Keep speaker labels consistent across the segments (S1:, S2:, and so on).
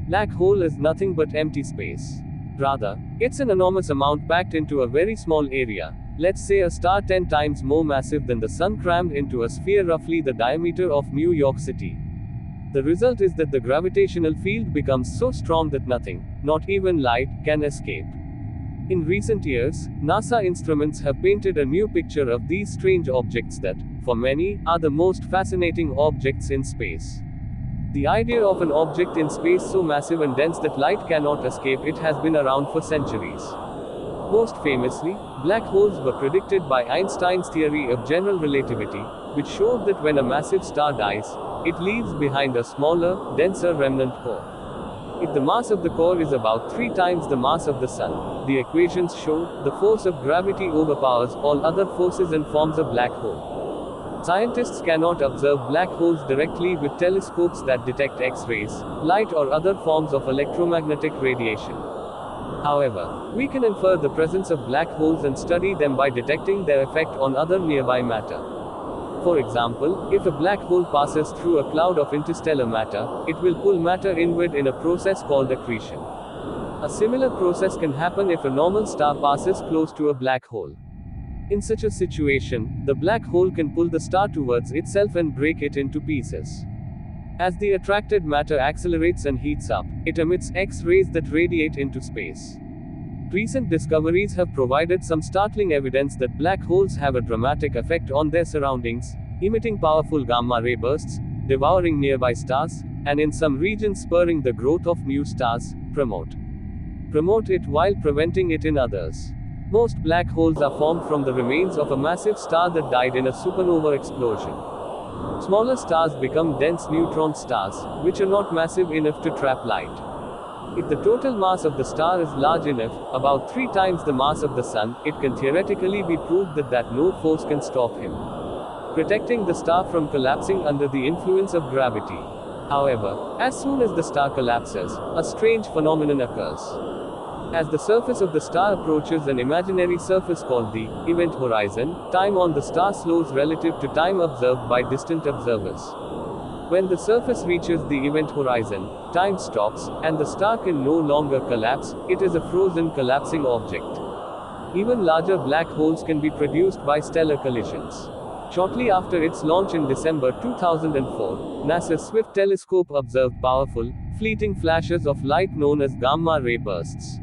S1: Black hole is nothing but empty space. Rather, it's an enormous amount packed into a very small area. Let's say a star 10 times more massive than the Sun crammed into a sphere roughly the diameter of New York City. The result is that the gravitational field becomes so strong that nothing, not even light, can escape. In recent years, NASA instruments have painted a new picture of these strange objects that, for many, are the most fascinating objects in space. The idea of an object in space so massive and dense that light cannot escape it has been around for centuries. Most famously, black holes were predicted by Einstein's theory of general relativity, which showed that when a massive star dies, it leaves behind a smaller, denser remnant core. If the mass of the core is about 3 times the mass of the Sun, the equations show, the force of gravity overpowers all other forces and forms a black hole. Scientists cannot observe black holes directly with telescopes that detect X-rays, light or other forms of electromagnetic radiation. However, we can infer the presence of black holes and study them by detecting their effect on other nearby matter. For example, if a black hole passes through a cloud of interstellar matter, it will pull matter inward in a process called accretion. A similar process can happen if a normal star passes close to a black hole. In such a situation, the black hole can pull the star towards itself and break it into pieces. As the attracted matter accelerates and heats up, it emits X-rays that radiate into space. Recent discoveries have provided some startling evidence that black holes have a dramatic effect on their surroundings, emitting powerful gamma-ray bursts, devouring nearby stars, and in some regions spurring the growth of new stars. Promote it while preventing it in others. Most black holes are formed from the remains of a massive star that died in a supernova explosion. Smaller stars become dense neutron stars, which are not massive enough to trap light. If the total mass of the star is large enough, about 3 times the mass of the Sun, it can theoretically be proved that no force can stop him, protecting the star from collapsing under the influence of gravity. However, as soon as the star collapses, a strange phenomenon occurs. As the surface of the star approaches an imaginary surface called the event horizon, time on the star slows relative to time observed by distant observers. When the surface reaches the event horizon, time stops, and the star can no longer collapse. It is a frozen collapsing object. Even larger black holes can be produced by stellar collisions. Shortly after its launch in December 2004, NASA's Swift telescope observed powerful, fleeting flashes of light known as gamma-ray bursts.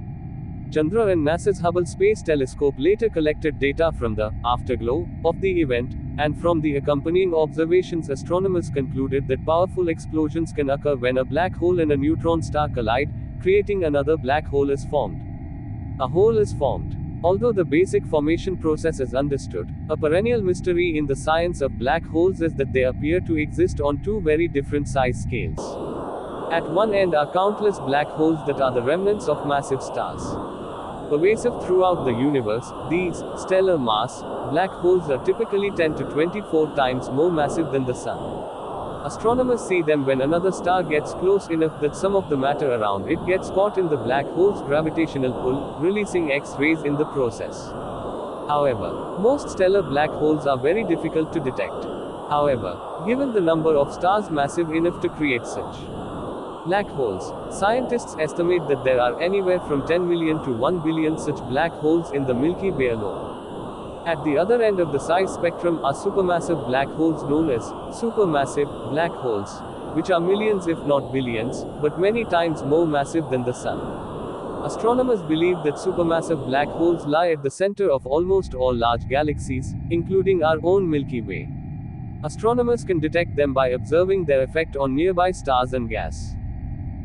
S1: Chandra and NASA's Hubble Space Telescope later collected data from the afterglow of the event, and from the accompanying observations astronomers concluded that powerful explosions can occur when a black hole and a neutron star collide, creating another black hole is formed. A hole is formed. Although the basic formation process is understood, a perennial mystery in the science of black holes is that they appear to exist on 2 very different size scales. At one end are countless black holes that are the remnants of massive stars. Pervasive throughout the universe, these stellar mass black holes are typically 10 to 24 times more massive than the Sun. Astronomers see them when another star gets close enough that some of the matter around it gets caught in the black hole's gravitational pull, releasing X-rays in the process. However, most stellar black holes are very difficult to detect. However, given the number of stars massive enough to create such black holes, scientists estimate that there are anywhere from 10 million to 1 billion such black holes in the Milky Way alone. At the other end of the size spectrum are supermassive black holes known as supermassive black holes, which are millions if not billions, but many times more massive than the Sun. Astronomers believe that supermassive black holes lie at the center of almost all large galaxies, including our own Milky Way. Astronomers can detect them by observing their effect on nearby stars and gas.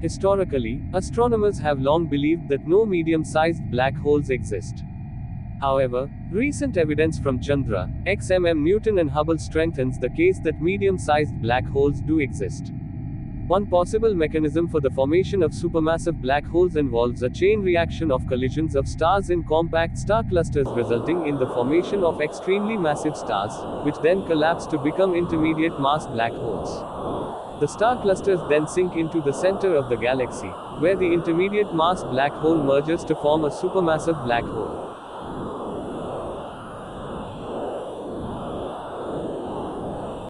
S1: Historically, astronomers have long believed that no medium-sized black holes exist. However, recent evidence from Chandra, XMM Newton and Hubble strengthens the case that medium-sized black holes do exist. One possible mechanism for the formation of supermassive black holes involves a chain reaction of collisions of stars in compact star clusters resulting in the formation of extremely massive stars, which then collapse to become intermediate mass black holes. The star clusters then sink into the center of the galaxy, where the intermediate mass black hole merges to form a supermassive black hole.